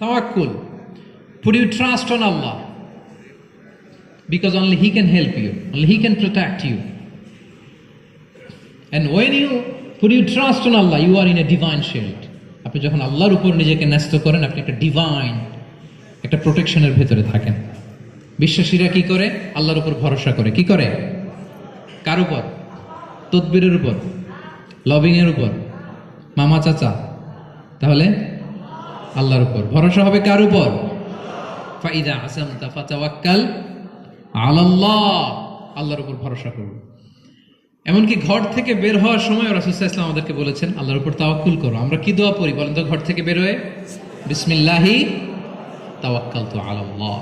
Tawakkul. Put your trust on Allah. Because only He can help you. Only He can protect you. And when you put your trust on Allah, you are in a divine shield. আপনি যখন আল্লাহর উপর নিজেকে ন্যস্ত করেন, আপনি একটা divine, একটা প্রোটেকশনের ভেতরে থাকেন। বিশ্বাসীরা কি করে? আল্লাহর উপর ভরসা করে। কি করে? কার উপর? তদবিরের উপর, লবিং এর উপর, মামা চাচা। তাহলে আল্লাহর উপর ভরসা হবে। কার উপর? ফাইদা আসামতা ফাতাওয়াক্কাল আলাল্লাহ। আল্লাহর উপর ভরসা করুন। এমনকি ঘর থেকে বের হওয়ার সময় রাসূল সাল্লাল্লাহু আলাইহি ওয়াসাল্লাম আমাদেরকে বলেছেন আল্লাহর উপর তাওয়াক্কুল করো। আমরা কি দোয়া পড়ি বলেন তো? ঘর থেকে বের হয়ে বিসমিল্লাহি তাওয়াক্কালতু আলাল্লাহ।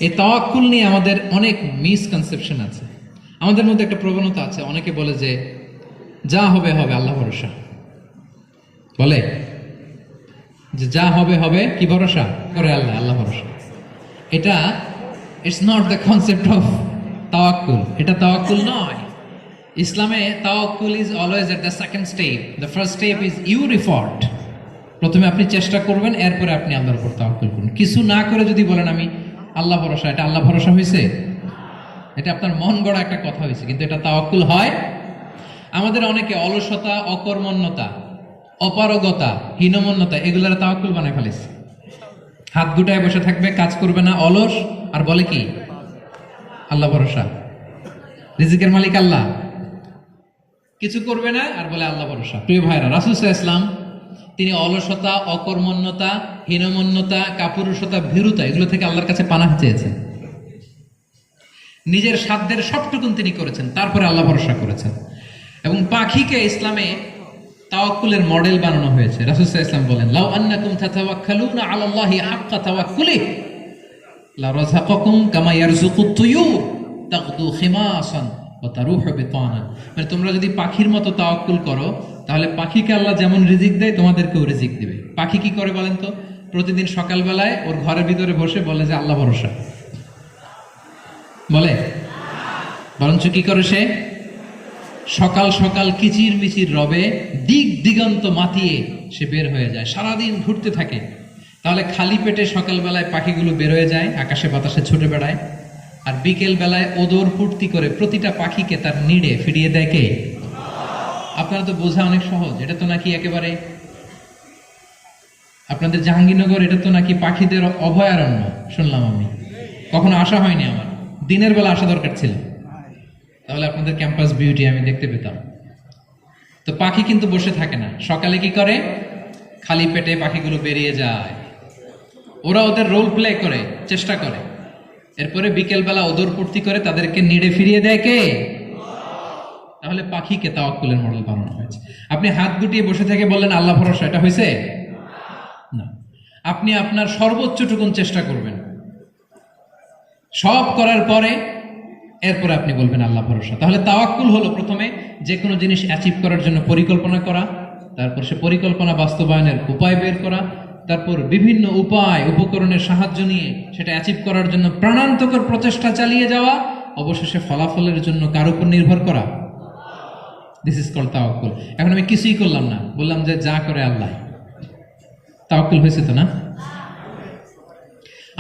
এই তাওয়াক্কুল নিয়ে আমাদের অনেক মিসকনসেপশন আছে। আমাদের মধ্যে একটা প্রবণতা আছে, অনেকে বলে যে যা হবে হবে, আল্লাহ ভরসা। বলে যে যা হবে হবে, কি ভরসা করে? আল্লাহ, আল্লাহ ভরসা। এটা it's not the concept of তাওয়াক্কুল। এটা তাওয়াক্কুল নয়। ইসলামে তাওয়াক্কুল is always at the second step. The first step is your effort. প্রথমে আপনি চেষ্টা করবেন, এরপরে আপনি আল্লাহর উপর তাওয়াক্কুল করুন। কিছু না করে যদি বলেন আমি আল্লাহ ভরসা, এটা আল্লাহ ভরসা হয়েছে? এটা আপনার মন গড়া একটা কথা হয়েছে, কিন্তু এটা তাওয়াক্কুল হয়? আমাদের অনেকে অলসতা, অকর্মণ্যতা, অপারগতা, হীনমন্যতা এগুলোর তাওয়াক্কুল বানায় ফেলেছে। হাত গুটায় বসে থাকবে, কাজ করবে না, অলস, আর বলে কি আল্লাহ ভরসা। রিজিকের মালিক আল্লাহ, কিছু করবে না আর বলে আল্লাহ ভরসা। প্রিয় ভাইরা, রাসূল সাল্লাল্লাহু আলাইহি ওয়াসাল্লাম তিনি অলসতা, অকর্মণ্যতা, হীনমন্যতা, কাপুরুষতা, ভীরুতা এগুলো থেকে আল্লাহর কাছে পানাহ চেয়েছেন। নিজের সাধ্যের সবটুকুন তিনি করেছেন, তারপরে আল্লাহ ভরসা করেছেন। এবং পাখিকে ইসলামে তাওয়াক্কুলের মডেল বানানো হয়েছে। রাসূল সাল্লাল্লাহু আলাইহি ওয়াসাল্লাম বলেন লাউ আন্নাকুম তাতাওয়াক্কালুনা আলাল্লাহি হাক্কা তাওয়াক্কুলিহি লা রাযাকাকুম কামা ইয়ারযুকুত তুয়ুর তাগদু খিমাসান ওয়া তারুহু বিতানা। মানে তোমরা যদি পাখির মতো তাওয়াক্কুল করো, তাহলে পাখিকে আল্লাহ যেমন রিজিক দেয় তোমাদেরকেও রিজিক দিবে। পাখি কি করে বলেন তো? প্রতিদিন সকালবেলায় ওর ঘরের ভিতরে বসে বলে যে আল্লাহ ভরসা। বলে? বরঞ্চ কি করে সে? সকাল সকাল কিচির মিচির রবে দিক দিগন্ত মাতিয়ে সে বের হয়ে যায়, সারাদিন ঘুরতে থাকে। তাহলে খালি পেটে সকালবেলায় পাখিগুলো বের হয়ে যায়, আকাশে বাতাসে ছুটে বেড়ায়, আর বিকেল বেলায় ওদর ফুর্তি করে প্রতিটা পাখিকে তার নিড়ে ফিরিয়ে দেয় কে? আপনারা তো বোঝা অনেক সহজ। এটা তো নাকি একেবারে আপনাদের জাহাঙ্গীরনগর, এটা তো নাকি পাখিদের অভয়ারণ্য শুনলাম আমি। কখনো আসা হয়নি আমার, দিনের বেলা আসা দরকার ছিল, তাহলে আপনাদের ক্যাম্পাস বিউটি আমি দেখতে পেতাম। তো পাখি কিন্তু বসে থাকে না। সকালে কি করে? খালি পেটে পাখিগুলো বেরিয়ে যায়, ওরা ওদের রোল প্লে করে, চেষ্টা করে। এরপরে বিকেল বেলা ওদর ফুর্তি করে তাদেরকে নিড়ে ফিরিয়ে দেয় কে? তাহলে পাখিকে তাওয়াক্কুলের মডেল বানানো হয়েছে। আপনি হাত গুটিয়ে বসে থেকে বললেন আল্লাহ ভরসা, এটা হয়েছে না। আপনি আপনার সর্বোচ্চটুকুন চেষ্টা করবেন, সব করার পরে এরপরে আপনি বলবেন আল্লাহ ভরসা। তাহলে তাওয়াক্কুল হলো প্রথমে যে কোনো জিনিস অ্যাচিভ করার জন্য পরিকল্পনা করা, তারপর সে পরিকল্পনা বাস্তবায়নের উপায় বের করা, তারপর বিভিন্ন উপায় উপকরণের সাহায্য নিয়ে সেটা অ্যাচিভ করার জন্য প্রাণান্তকর প্রচেষ্টা চালিয়ে যাওয়া, অবশেষে ফলাফলের জন্য কার উপর নির্ভর করা। দিস ইজ কল্ড তাওয়াক্কুল। এখন আমি কিছুই করলাম না, বললাম যে যা করে আল্লাহ। তাওয়াক্কুল হয়েছে তো না?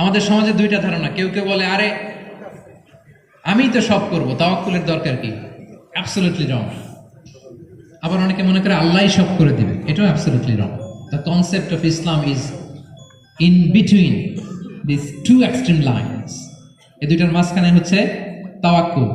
আমাদের সমাজে দুইটা ধারণা। কেউ কেউ বলে আরে আমি তো সব করব, তাওয়াক্কুলের দরকার কি? Absolutely wrong. আবার অনেকে মনে করে আল্লাহই সব করে দিবে, এটাও absolutely wrong. The concept of Islam is in between this two extreme lines. এই দুইটার মাঝখানে হচ্ছে তাওয়াক্কুল।